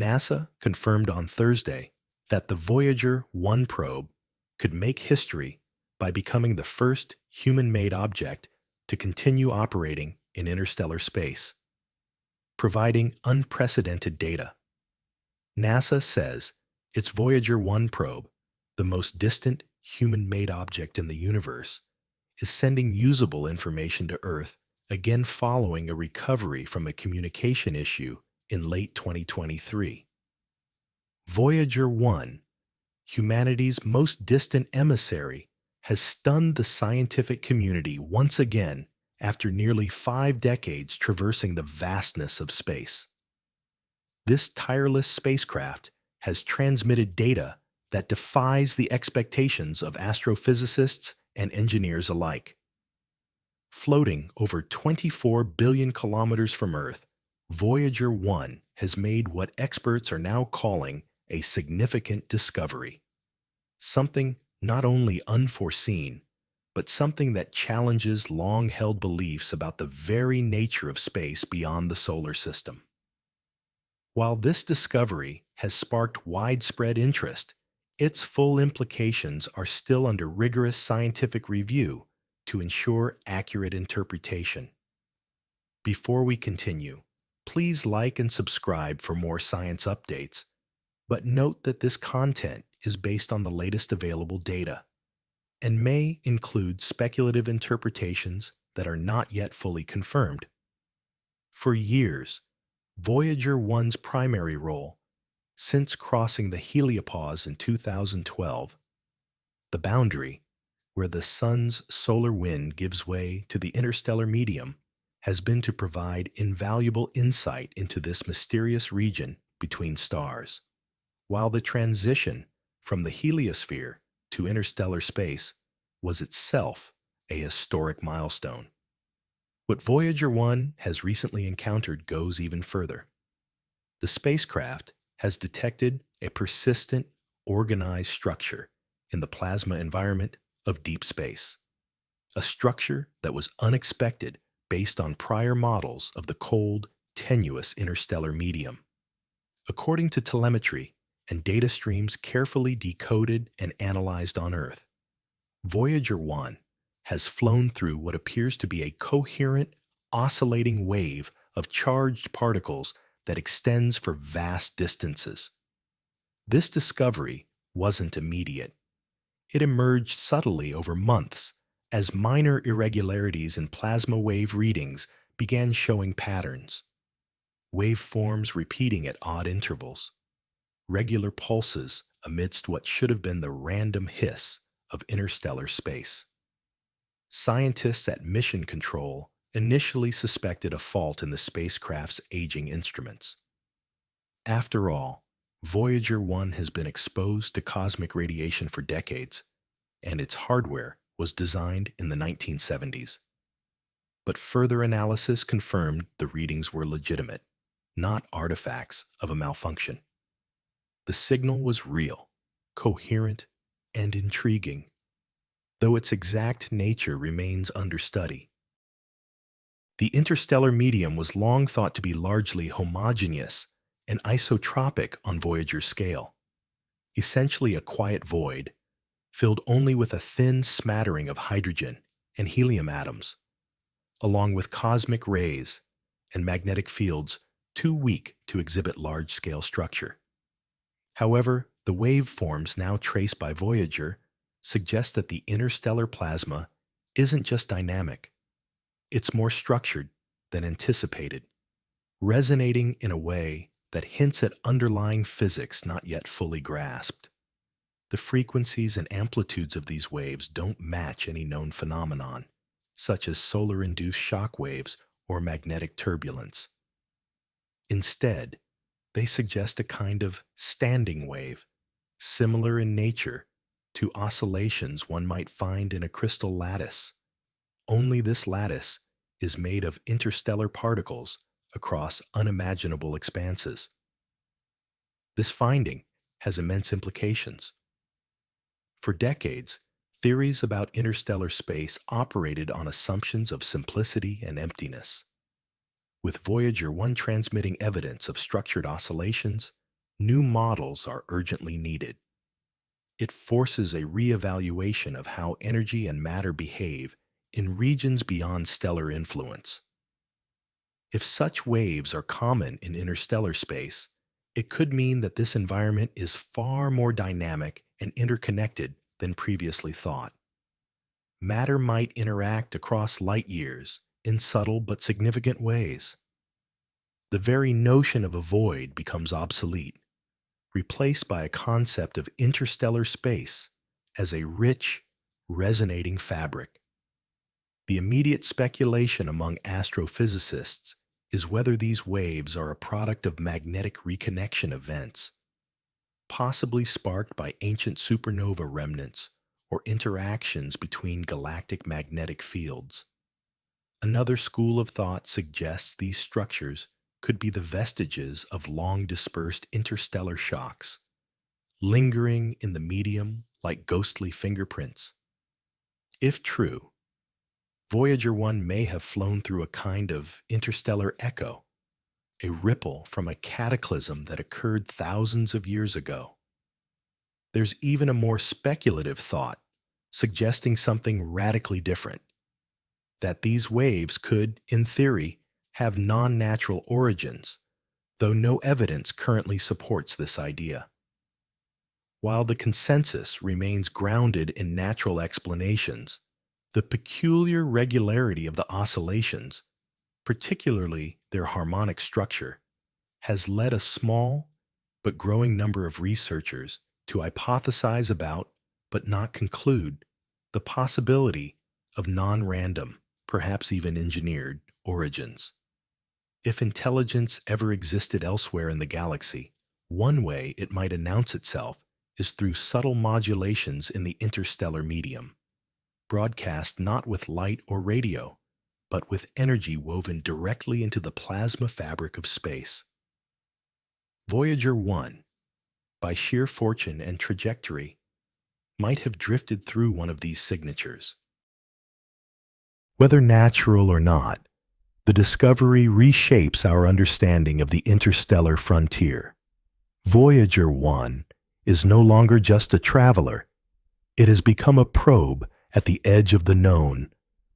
NASA confirmed on Thursday that the Voyager 1 probe could make history by becoming the first human-made object to continue operating in interstellar space, providing unprecedented data. NASA says its Voyager 1 probe, the most distant human-made object in the universe, is sending usable information to Earth again following a recovery from a communication issue in late 2023. Voyager 1, humanity's most distant emissary, has stunned the scientific community once again after nearly 5 decades traversing the vastness of space. This tireless spacecraft has transmitted data that defies the expectations of astrophysicists and engineers alike. Floating over 24 billion kilometers from Earth, Voyager 1 has made what experts are now calling a significant discovery. Something not only unforeseen, but something that challenges long-held beliefs about the very nature of space beyond the solar system. While this discovery has sparked widespread interest, its full implications are still under rigorous scientific review to ensure accurate interpretation. Before we continue, please like and subscribe for more science updates, but note that this content is based on the latest available data and may include speculative interpretations that are not yet fully confirmed. For years, Voyager 1's primary role, since crossing the heliopause in 2012, the boundary where the sun's solar wind gives way to the interstellar medium, has been to provide invaluable insight into this mysterious region between stars. While the transition from the heliosphere to interstellar space was itself a historic milestone, what Voyager 1 has recently encountered goes even further. The spacecraft has detected a persistent, organized structure in the plasma environment of deep space, a structure that was unexpected based on prior models of the cold, tenuous interstellar medium. According to telemetry and data streams carefully decoded and analyzed on Earth, Voyager 1 has flown through what appears to be a coherent, oscillating wave of charged particles that extends for vast distances. This discovery wasn't immediate. It emerged subtly over months as minor irregularities in plasma wave readings began showing patterns. Waveforms repeating at odd intervals, regular pulses amidst what should have been the random hiss of interstellar space. Scientists at Mission Control initially suspected a fault in the spacecraft's aging instruments. After all, Voyager 1 has been exposed to cosmic radiation for decades, and its hardware was designed in the 1970s. But further analysis confirmed the readings were legitimate, not artifacts of a malfunction. The signal was real, coherent, and intriguing, though its exact nature remains under study. The interstellar medium was long thought to be largely homogeneous and isotropic on Voyager's scale, essentially a quiet void, filled only with a thin smattering of hydrogen and helium atoms, along with cosmic rays and magnetic fields too weak to exhibit large-scale structure. However, the waveforms now traced by Voyager suggest that the interstellar plasma isn't just dynamic, it's more structured than anticipated, resonating in a way that hints at underlying physics not yet fully grasped. The frequencies and amplitudes of these waves don't match any known phenomenon, such as solar-induced shock waves or magnetic turbulence. Instead, they suggest a kind of standing wave, similar in nature to oscillations one might find in a crystal lattice. Only this lattice is made of interstellar particles across unimaginable expanses. This finding has immense implications. For decades, theories about interstellar space operated on assumptions of simplicity and emptiness. With Voyager 1 transmitting evidence of structured oscillations, new models are urgently needed. It forces a reevaluation of how energy and matter behave in regions beyond stellar influence. If such waves are common in interstellar space, it could mean that this environment is far more dynamic and interconnected than previously thought. Matter might interact across light years in subtle but significant ways. The very notion of a void becomes obsolete, replaced by a concept of interstellar space as a rich, resonating fabric. The immediate speculation among astrophysicists is whether these waves are a product of magnetic reconnection events, possibly sparked by ancient supernova remnants or interactions between galactic magnetic fields. Another school of thought suggests these structures could be the vestiges of long-dispersed interstellar shocks, lingering in the medium like ghostly fingerprints. If true, Voyager 1 may have flown through a kind of interstellar echo, a ripple from a cataclysm that occurred thousands of years ago. There's even a more speculative thought, suggesting something radically different, that these waves could, in theory, have non-natural origins, though no evidence currently supports this idea. While the consensus remains grounded in natural explanations, the peculiar regularity of the oscillations, particularly their harmonic structure, has led a small but growing number of researchers to hypothesize about, but not conclude, the possibility of non-random, perhaps even engineered, origins. If intelligence ever existed elsewhere in the galaxy, one way it might announce itself is through subtle modulations in the interstellar medium, broadcast not with light or radio, but with energy woven directly into the plasma fabric of space. Voyager 1, by sheer fortune and trajectory, might have drifted through one of these signatures. Whether natural or not, the discovery reshapes our understanding of the interstellar frontier. Voyager 1 is no longer just a traveler. It has become a probe at the edge of the known,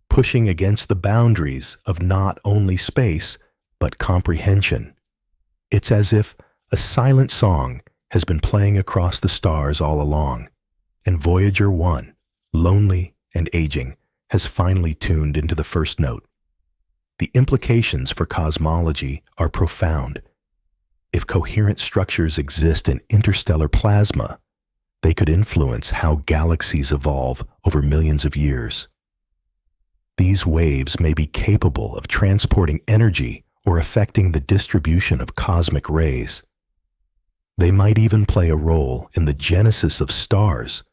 pushing against the boundaries of not only space, but comprehension. It's as if a silent song has been playing across the stars all along, and Voyager 1, lonely and aging, has finally tuned into the first note. The implications for cosmology are profound. If coherent structures exist in interstellar plasma, they could influence how galaxies evolve over millions of years. These waves may be capable of transporting energy or affecting the distribution of cosmic rays. They might even play a role in the genesis of stars,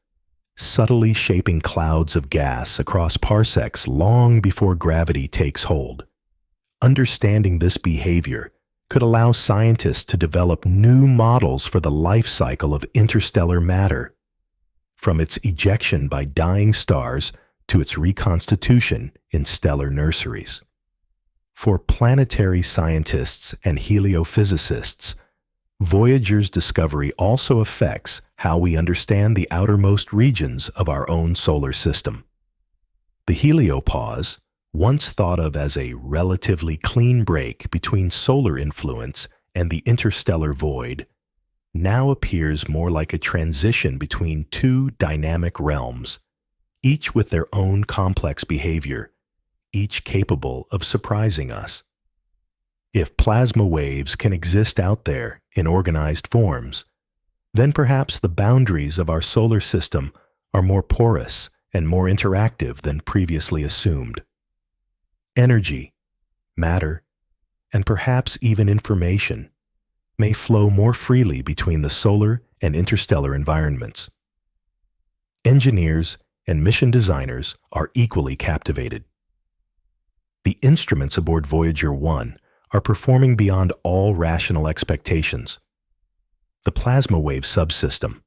subtly shaping clouds of gas across parsecs long before gravity takes hold. Understanding this behavior could allow scientists to develop new models for the life cycle of interstellar matter, from its ejection by dying stars to its reconstitution in stellar nurseries. For planetary scientists and heliophysicists, Voyager's discovery also affects how we understand the outermost regions of our own solar system. The heliopause, once thought of as a relatively clean break between solar influence and the interstellar void, now appears more like a transition between two dynamic realms, each with their own complex behavior, each capable of surprising us. If plasma waves can exist out there in organized forms, then perhaps the boundaries of our solar system are more porous and more interactive than previously assumed. Energy, matter, and perhaps even information may flow more freely between the solar and interstellar environments. Engineers and mission designers are equally captivated. The instruments aboard Voyager 1 are performing beyond all rational expectations. The plasma wave subsystem,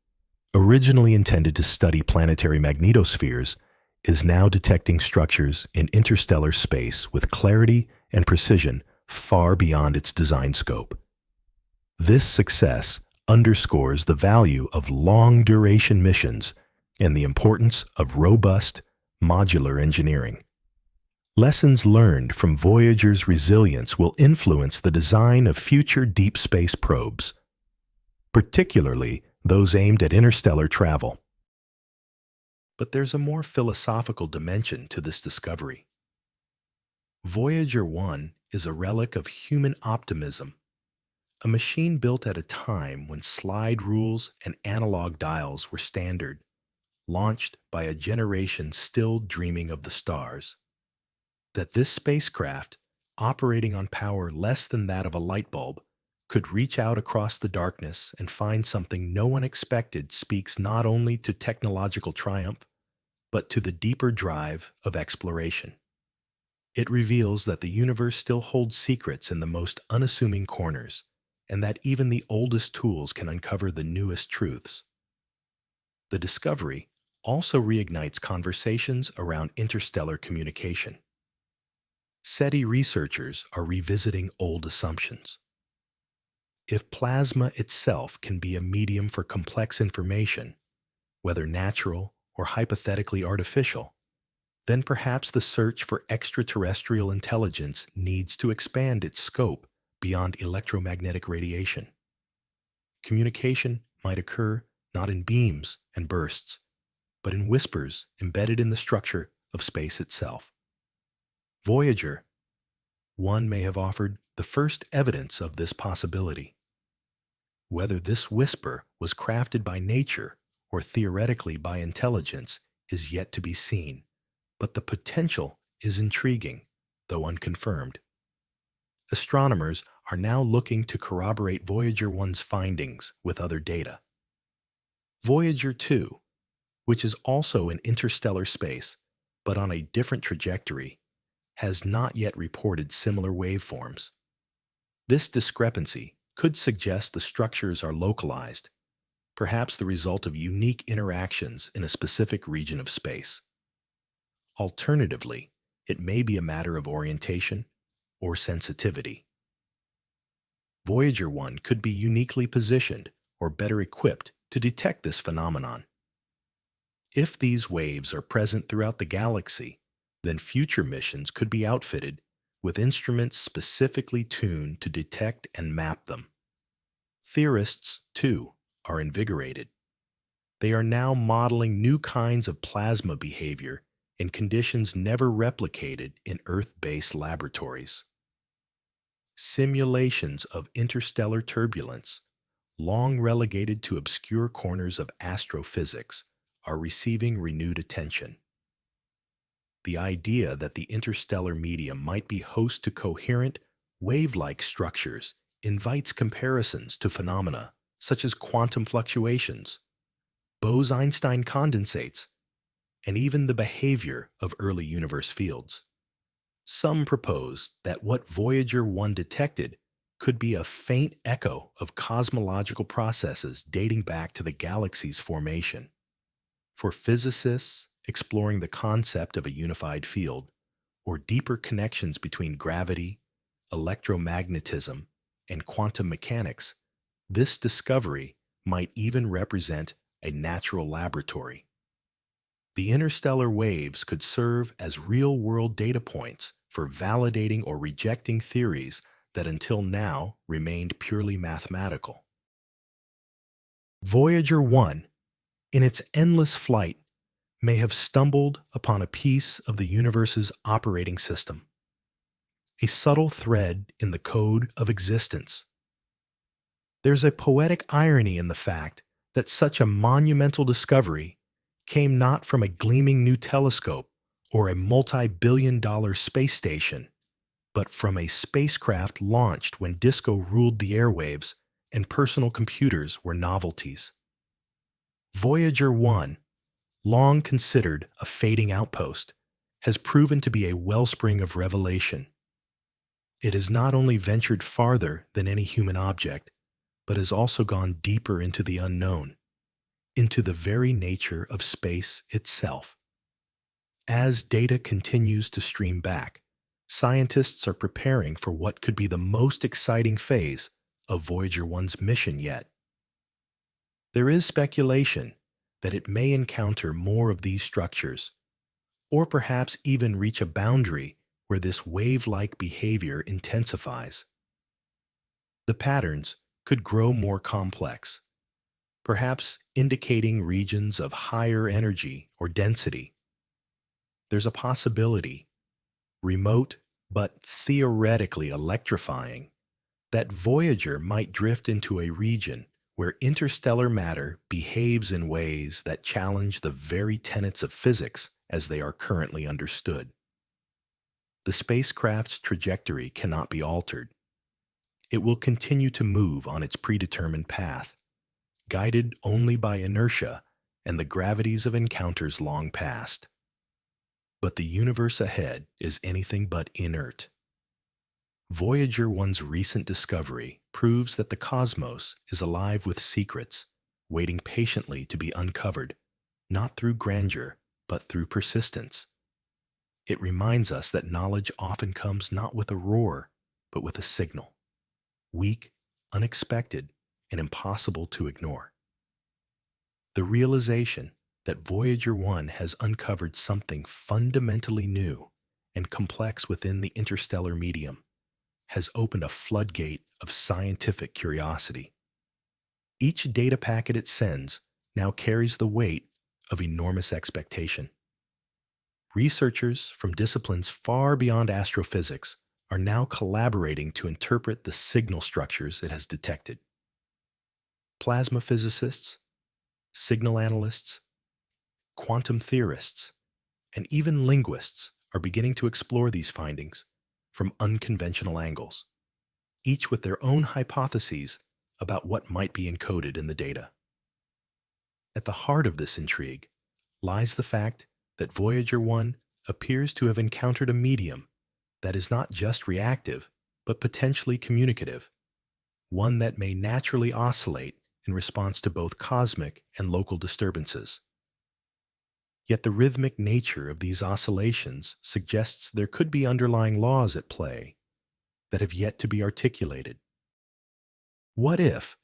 originally intended to study planetary magnetospheres, is now detecting structures in interstellar space with clarity and precision far beyond its design scope. This success underscores the value of long-duration missions and the importance of robust, modular engineering. Lessons learned from Voyager's resilience will influence the design of future deep space probes, particularly those aimed at interstellar travel. But there's a more philosophical dimension to this discovery. Voyager 1 is a relic of human optimism, a machine built at a time when slide rules and analog dials were standard, launched by a generation still dreaming of the stars. That this spacecraft, operating on power less than that of a light bulb, could reach out across the darkness and find something no one expected speaks not only to technological triumph, but to the deeper drive of exploration. It reveals that the universe still holds secrets in the most unassuming corners, and that even the oldest tools can uncover the newest truths. The discovery also reignites conversations around interstellar communication. SETI researchers are revisiting old assumptions. If plasma itself can be a medium for complex information, whether natural or hypothetically artificial, then perhaps the search for extraterrestrial intelligence needs to expand its scope beyond electromagnetic radiation. Communication might occur not in beams and bursts, but in whispers embedded in the structure of space itself. Voyager 1 may have offered the first evidence of this possibility. Whether this whisper was crafted by nature or theoretically by intelligence is yet to be seen, but the potential is intriguing, though unconfirmed. Astronomers are now looking to corroborate Voyager 1's findings with other data. Voyager 2, which is also in interstellar space, but on a different trajectory, has not yet reported similar waveforms. This discrepancy could suggest the structures are localized, perhaps the result of unique interactions in a specific region of space. Alternatively, it may be a matter of orientation or sensitivity. Voyager 1 could be uniquely positioned or better equipped to detect this phenomenon. If these waves are present throughout the galaxy, then future missions could be outfitted with instruments specifically tuned to detect and map them. Theorists, too, are invigorated. They are now modeling new kinds of plasma behavior in conditions never replicated in Earth-based laboratories. Simulations of interstellar turbulence, long relegated to obscure corners of astrophysics, are receiving renewed attention. The idea that the interstellar medium might be host to coherent, wave-like structures invites comparisons to phenomena such as quantum fluctuations, Bose-Einstein condensates, and even the behavior of early universe fields. Some propose that what Voyager 1 detected could be a faint echo of cosmological processes dating back to the galaxy's formation. For physicists exploring the concept of a unified field, or deeper connections between gravity, electromagnetism, and quantum mechanics, this discovery might even represent a natural laboratory. The interstellar waves could serve as real-world data points for validating or rejecting theories that until now remained purely mathematical. Voyager 1, in its endless flight, may have stumbled upon a piece of the universe's operating system, a subtle thread in the code of existence. There's a poetic irony in the fact that such a monumental discovery came not from a gleaming new telescope or a multi-billion-dollar space station, but from a spacecraft launched when disco ruled the airwaves and personal computers were novelties. Voyager 1, long considered a fading outpost, has proven to be a wellspring of revelation. It has not only ventured farther than any human object, but has also gone deeper into the unknown, into the very nature of space itself. As data continues to stream back, scientists are preparing for what could be the most exciting phase of Voyager 1's mission yet. There is speculation that it may encounter more of these structures, or perhaps even reach a boundary where this wave-like behavior intensifies. The patterns could grow more complex, perhaps indicating regions of higher energy or density. There's a possibility, remote but theoretically electrifying, that Voyager might drift into a region where interstellar matter behaves in ways that challenge the very tenets of physics as they are currently understood. The spacecraft's trajectory cannot be altered. It will continue to move on its predetermined path, guided only by inertia and the gravities of encounters long past. But the universe ahead is anything but inert. Voyager 1's recent discovery proves that the cosmos is alive with secrets, waiting patiently to be uncovered, not through grandeur, but through persistence. It reminds us that knowledge often comes not with a roar, but with a signal. Weak, unexpected, and impossible to ignore. The realization that Voyager 1 has uncovered something fundamentally new and complex within the interstellar medium has opened a floodgate of scientific curiosity. Each data packet it sends now carries the weight of enormous expectation. Researchers from disciplines far beyond astrophysics are now collaborating to interpret the signal structures it has detected. Plasma physicists, signal analysts, quantum theorists, and even linguists are beginning to explore these findings from unconventional angles, each with their own hypotheses about what might be encoded in the data. At the heart of this intrigue lies the fact that Voyager 1 appears to have encountered a medium that is not just reactive, but potentially communicative, one that may naturally oscillate in response to both cosmic and local disturbances. Yet the rhythmic nature of these oscillations suggests there could be underlying laws at play that have yet to be articulated. What if,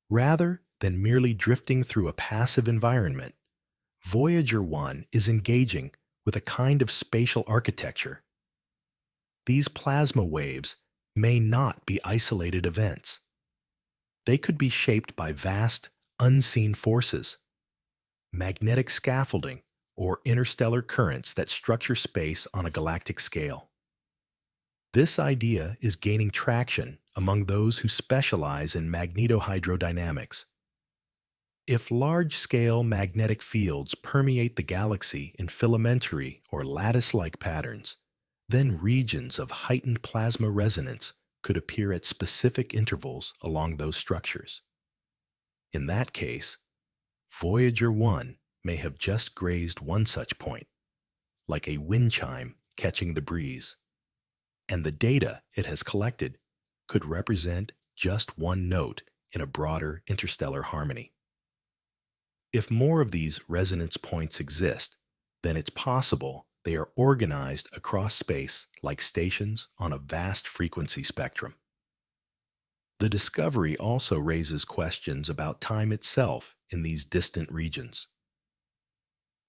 rather than merely drifting through a passive environment, Voyager 1 is engaging with a kind of spatial architecture? These plasma waves may not be isolated events. They could be shaped by vast, unseen forces, magnetic scaffolding, or interstellar currents that structure space on a galactic scale. This idea is gaining traction among those who specialize in magnetohydrodynamics. If large-scale magnetic fields permeate the galaxy in filamentary or lattice-like patterns, then regions of heightened plasma resonance could appear at specific intervals along those structures. In that case, Voyager 1 may have just grazed one such point, like a wind chime catching the breeze, and the data it has collected could represent just one note in a broader interstellar harmony. If more of these resonance points exist, then it's possible they are organized across space like stations on a vast frequency spectrum. The discovery also raises questions about time itself in these distant regions.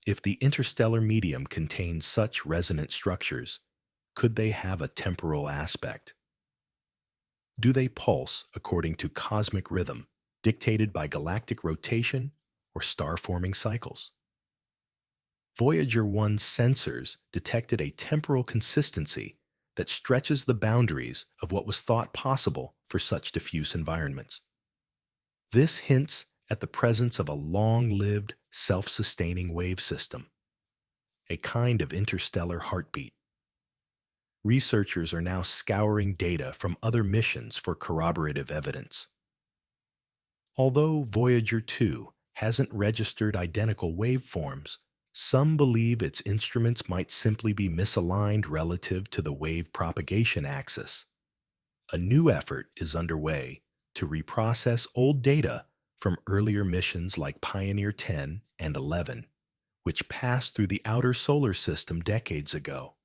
If the interstellar medium contains such resonant structures, could they have a temporal aspect? Do they pulse according to cosmic rhythm dictated by galactic rotation or star-forming cycles? Voyager 1's sensors detected a temporal consistency that stretches the boundaries of what was thought possible for such diffuse environments. This hints at the presence of a long-lived, self-sustaining wave system, a kind of interstellar heartbeat. Researchers are now scouring data from other missions for corroborative evidence. Although Voyager 2 hasn't registered identical waveforms, some believe its instruments might simply be misaligned relative to the wave propagation axis. A new effort is underway to reprocess old data from earlier missions like Pioneer 10 and 11, which passed through the outer solar system decades ago.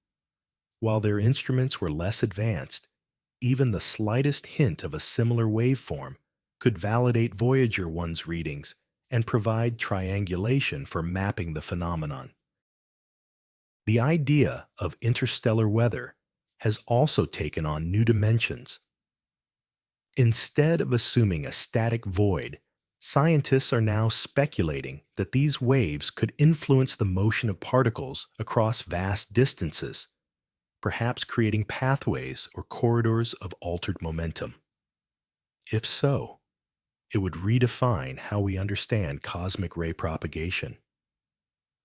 While their instruments were less advanced, even the slightest hint of a similar waveform could validate Voyager 1's readings and provide triangulation for mapping the phenomenon. The idea of interstellar weather has also taken on new dimensions. Instead of assuming a static void, scientists are now speculating that these waves could influence the motion of particles across vast distances, perhaps creating pathways or corridors of altered momentum. If so, it would redefine how we understand cosmic ray propagation.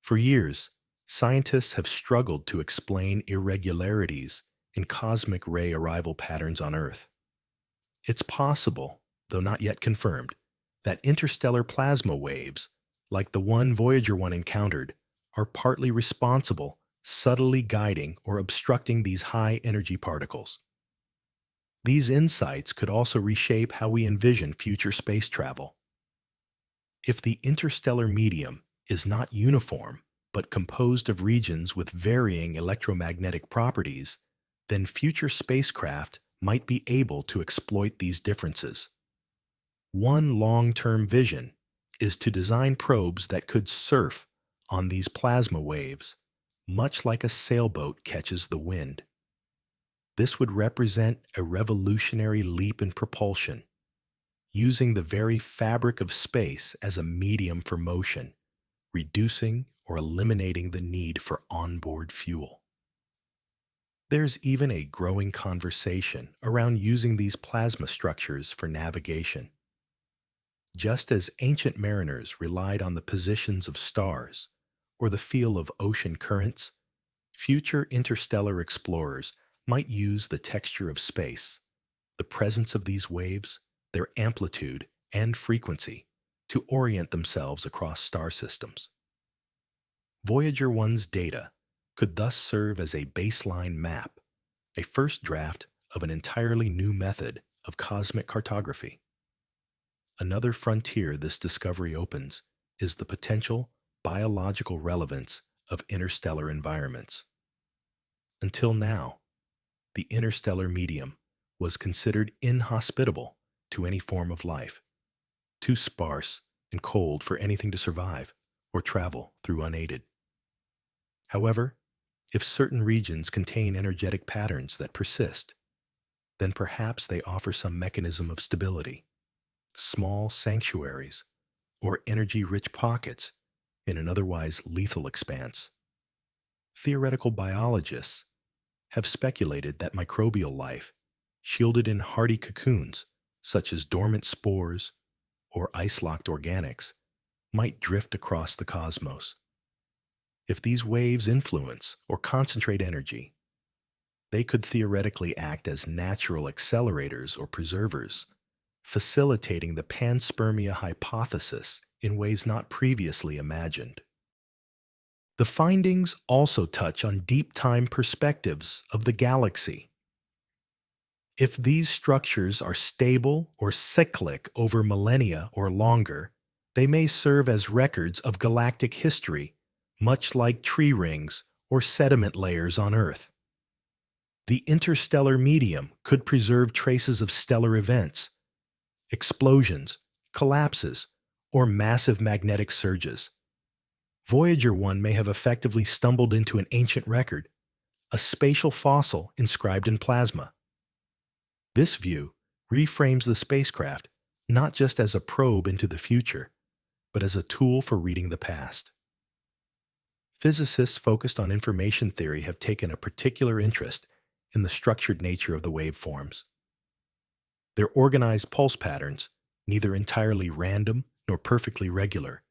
For years, scientists have struggled to explain irregularities in cosmic ray arrival patterns on Earth. It's possible, though not yet confirmed, that interstellar plasma waves, like the one Voyager 1 encountered, are partly responsible, subtly guiding or obstructing these high-energy particles. These insights could also reshape how we envision future space travel. If the interstellar medium is not uniform, but composed of regions with varying electromagnetic properties, then future spacecraft might be able to exploit these differences. One long-term vision is to design probes that could surf on these plasma waves, much like a sailboat catches the wind. This would represent a revolutionary leap in propulsion, using the very fabric of space as a medium for motion, reducing or eliminating the need for onboard fuel. There's even a growing conversation around using these plasma structures for navigation. Just as ancient mariners relied on the positions of stars or the feel of ocean currents, future interstellar explorers might use the texture of space, the presence of these waves, their amplitude and frequency to orient themselves across star systems. Voyager 1's data could thus serve as a baseline map, a first draft of an entirely new method of cosmic cartography. Another frontier this discovery opens is the potential biological relevance of interstellar environments. Until now, the interstellar medium was considered inhospitable to any form of life, too sparse and cold for anything to survive or travel through unaided. However, if certain regions contain energetic patterns that persist, then perhaps they offer some mechanism of stability, small sanctuaries, or energy-rich pockets in an otherwise lethal expanse. Theoretical biologists have speculated that microbial life, shielded in hardy cocoons, such as dormant spores or ice-locked organics, might drift across the cosmos. If these waves influence or concentrate energy, they could theoretically act as natural accelerators or preservers, facilitating the panspermia hypothesis in ways not previously imagined. The findings also touch on deep time perspectives of the galaxy. If these structures are stable or cyclic over millennia or longer, they may serve as records of galactic history, much like tree rings or sediment layers on Earth. The interstellar medium could preserve traces of stellar events, explosions, collapses, or massive magnetic surges. Voyager 1 may have effectively stumbled into an ancient record, a spatial fossil inscribed in plasma. This view reframes the spacecraft not just as a probe into the future, but as a tool for reading the past. Physicists focused on information theory have taken a particular interest in the structured nature of the waveforms. Their organized pulse patterns, neither entirely random nor perfectly regular,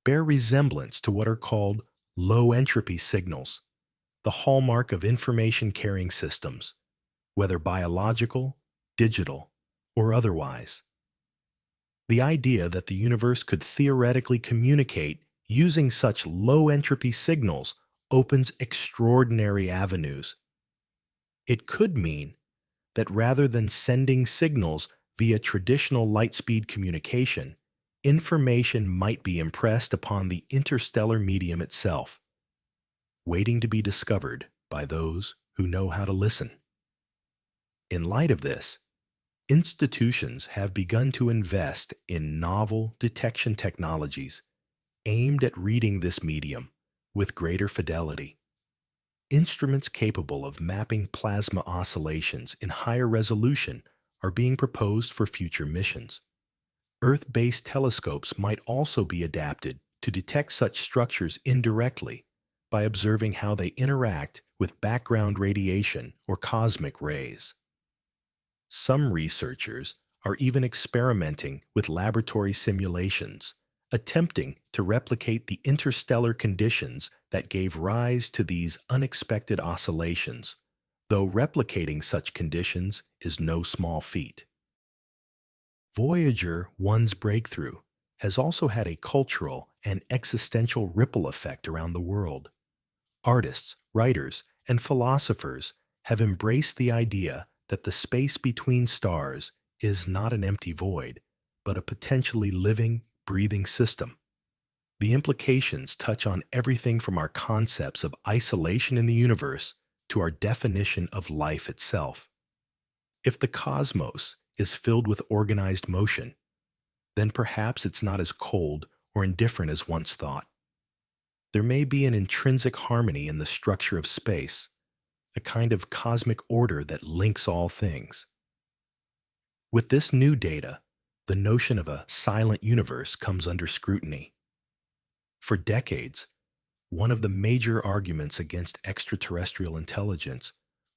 bear resemblance to what are called low-entropy signals, the hallmark of information-carrying systems, whether biological, digital, or otherwise. The idea that the universe could theoretically communicate using such low-entropy signals opens extraordinary avenues. It could mean that rather than sending signals via traditional light-speed communication, information might be impressed upon the interstellar medium itself, waiting to be discovered by those who know how to listen. In light of this, Institutions have begun to invest in novel detection technologies aimed at reading this medium with greater fidelity. Instruments capable of mapping plasma oscillations in higher resolution are being proposed for future missions. Earth-based telescopes might also be adapted to detect such structures indirectly by observing how they interact with background radiation or cosmic rays. Some researchers are even experimenting with laboratory simulations, attempting to replicate the interstellar conditions that gave rise to these unexpected oscillations, though replicating such conditions is no small feat. Voyager 1's breakthrough has also had a cultural and existential ripple effect around the world. Artists, writers, and philosophers have embraced the idea that the space between stars is not an empty void, but a potentially living, breathing system. The implications touch on everything from our concepts of isolation in the universe to our definition of life itself. If the cosmos is filled with organized motion, then perhaps it's not as cold or indifferent as once thought. There may be an intrinsic harmony in the structure of space, a kind of cosmic order that links all things. With this new data, the notion of a silent universe comes under scrutiny. For decades, one of the major arguments against extraterrestrial intelligence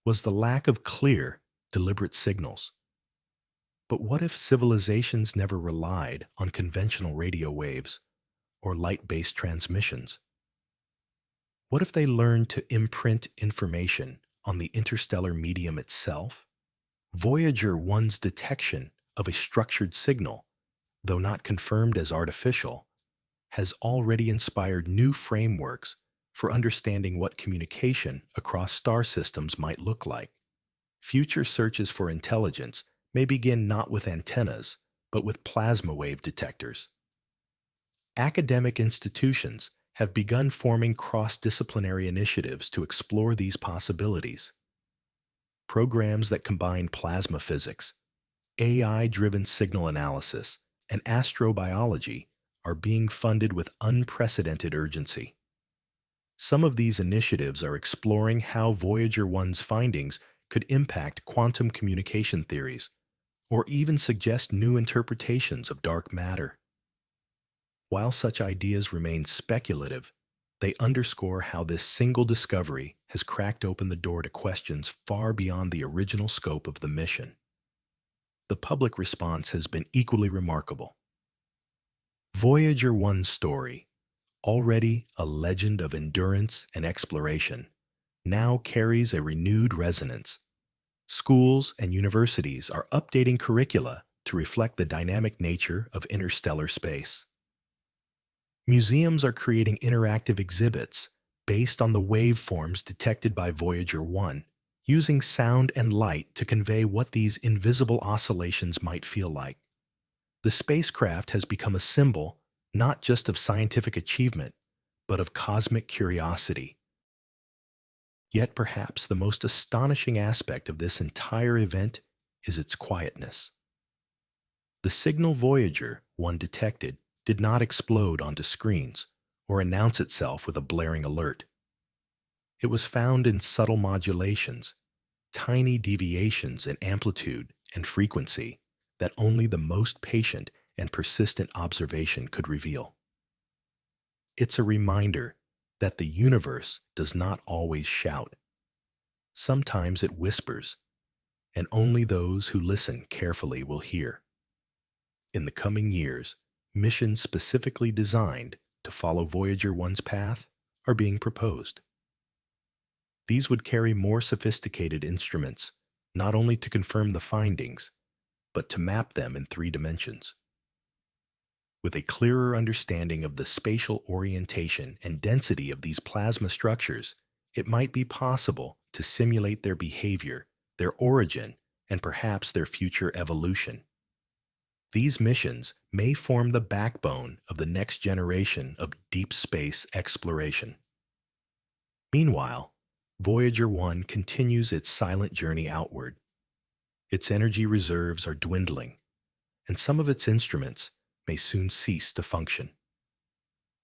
was the lack of clear, deliberate signals. But what if civilizations never relied on conventional radio waves or light-based transmissions? What if they learned to imprint information on the interstellar medium itself? Voyager 1's detection of a structured signal, though not confirmed as artificial, has already inspired new frameworks for understanding what communication across star systems might look like. Future searches for intelligence may begin not with antennas, but with plasma wave detectors. Academic institutions have begun forming cross-disciplinary initiatives to explore these possibilities. Programs that combine plasma physics, AI-driven signal analysis, and astrobiology are being funded with unprecedented urgency. Some of these initiatives are exploring how Voyager 1's findings could impact quantum communication theories, or even suggest new interpretations of dark matter. While such ideas remain speculative, they underscore how this single discovery has cracked open the door to questions far beyond the original scope of the mission. The public response has been equally remarkable. Voyager 1's story, already a legend of endurance and exploration, now carries a renewed resonance. Schools and universities are updating curricula to reflect the dynamic nature of interstellar space. Museums are creating interactive exhibits based on the waveforms detected by Voyager 1, using sound and light to convey what these invisible oscillations might feel like. The spacecraft has become a symbol not just of scientific achievement, but of cosmic curiosity. Yet perhaps the most astonishing aspect of this entire event is its quietness. The signal Voyager 1 detected did not explode onto screens or announce itself with a blaring alert. It was found in subtle modulations, tiny deviations in amplitude and frequency that only the most patient and persistent observation could reveal. It's a reminder that the universe does not always shout. Sometimes it whispers, and only those who listen carefully will hear. In the coming years, missions specifically designed to follow Voyager 1's path are being proposed. These would carry more sophisticated instruments, not only to confirm the findings, but to map them in 3 dimensions. With a clearer understanding of the spatial orientation and density of these plasma structures, it might be possible to simulate their behavior, their origin, and perhaps their future evolution. These missions may form the backbone of the next generation of deep space exploration. Meanwhile, Voyager 1 continues its silent journey outward. Its energy reserves are dwindling, and some of its instruments may soon cease to function.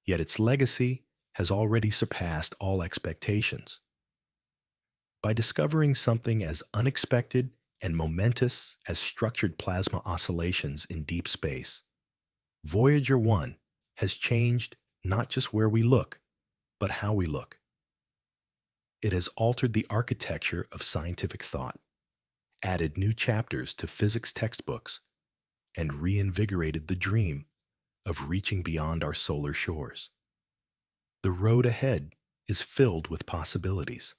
Yet its legacy has already surpassed all expectations. By discovering something as unexpected and momentous as structured plasma oscillations in deep space, Voyager 1 has changed not just where we look, but how we look. It has altered the architecture of scientific thought, added new chapters to physics textbooks, and reinvigorated the dream of reaching beyond our solar shores. The road ahead is filled with possibilities.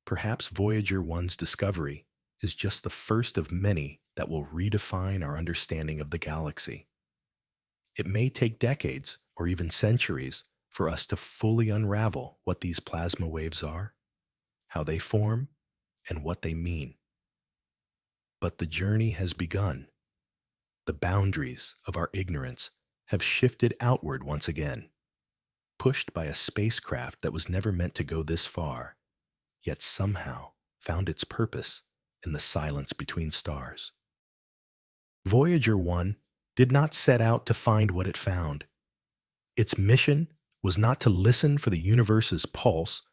Perhaps Voyager 1's discovery is just the first of many that will redefine our understanding of the galaxy. It may take decades or even centuries for us to fully unravel what these plasma waves are, how they form, and what they mean. But the journey has begun. The boundaries of our ignorance have shifted outward once again, pushed by a spacecraft that was never meant to go this far, yet somehow found its purpose in the silence between stars. Voyager 1 did not set out to find what it found. Its mission was not to listen for the universe's pulse,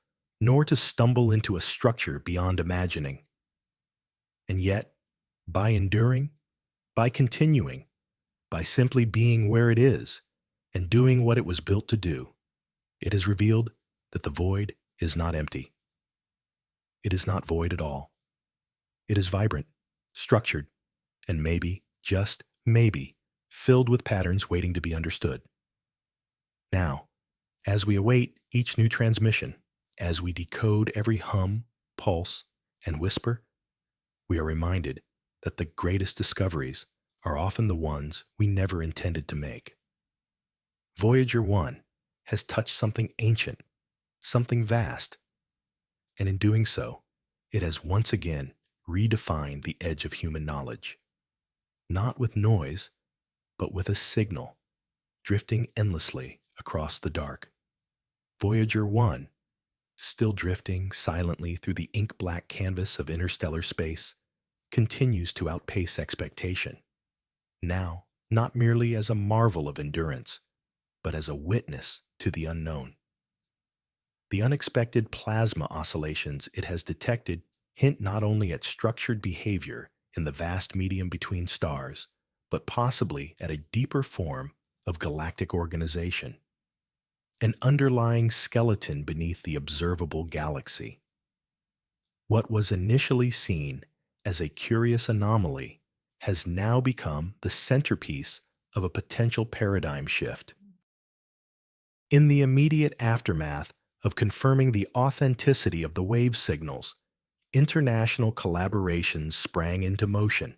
nor to stumble into a structure beyond imagining. And yet, by enduring, by continuing, by simply being where it is and doing what it was built to do, it has revealed that the void is not empty. It is not void at all. It is vibrant, structured, and maybe, just maybe, filled with patterns waiting to be understood. Now, as we await each new transmission, as we decode every hum, pulse, and whisper, we are reminded that the greatest discoveries are often the ones we never intended to make. Voyager 1 has touched something ancient, something vast, and in doing so, it has once again redefined the edge of human knowledge. Not with noise, but with a signal, drifting endlessly across the dark. Voyager 1, still drifting silently through the ink-black canvas of interstellar space, continues to outpace expectation. Now, not merely as a marvel of endurance, but as a witness to the unknown. The unexpected plasma oscillations it has detected hint not only at structured behavior in the vast medium between stars, but possibly at a deeper form of galactic organization, an underlying skeleton beneath the observable galaxy. What was initially seen as a curious anomaly has now become the centerpiece of a potential paradigm shift. In the immediate aftermath of confirming the authenticity of the wave signals, international collaborations sprang into motion.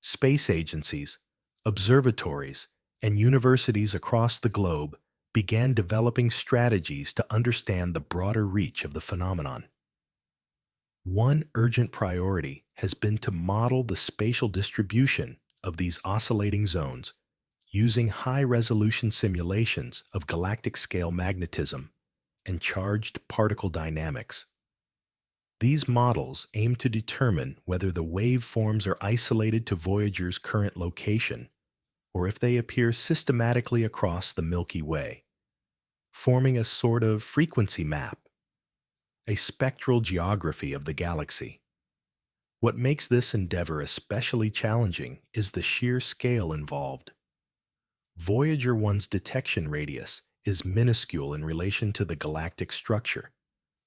Space agencies, observatories, and universities across the globe began developing strategies to understand the broader reach of the phenomenon. One urgent priority has been to model the spatial distribution of these oscillating zones using high-resolution simulations of galactic-scale magnetism and charged particle dynamics. These models aim to determine whether the waveforms are isolated to Voyager's current location, or if they appear systematically across the Milky Way, forming a sort of frequency map, a spectral geography of the galaxy. What makes this endeavor especially challenging is the sheer scale involved. Voyager 1's detection radius is minuscule in relation to the galactic structure,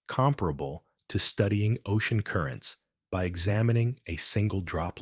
comparable to studying ocean currents by examining a single droplet.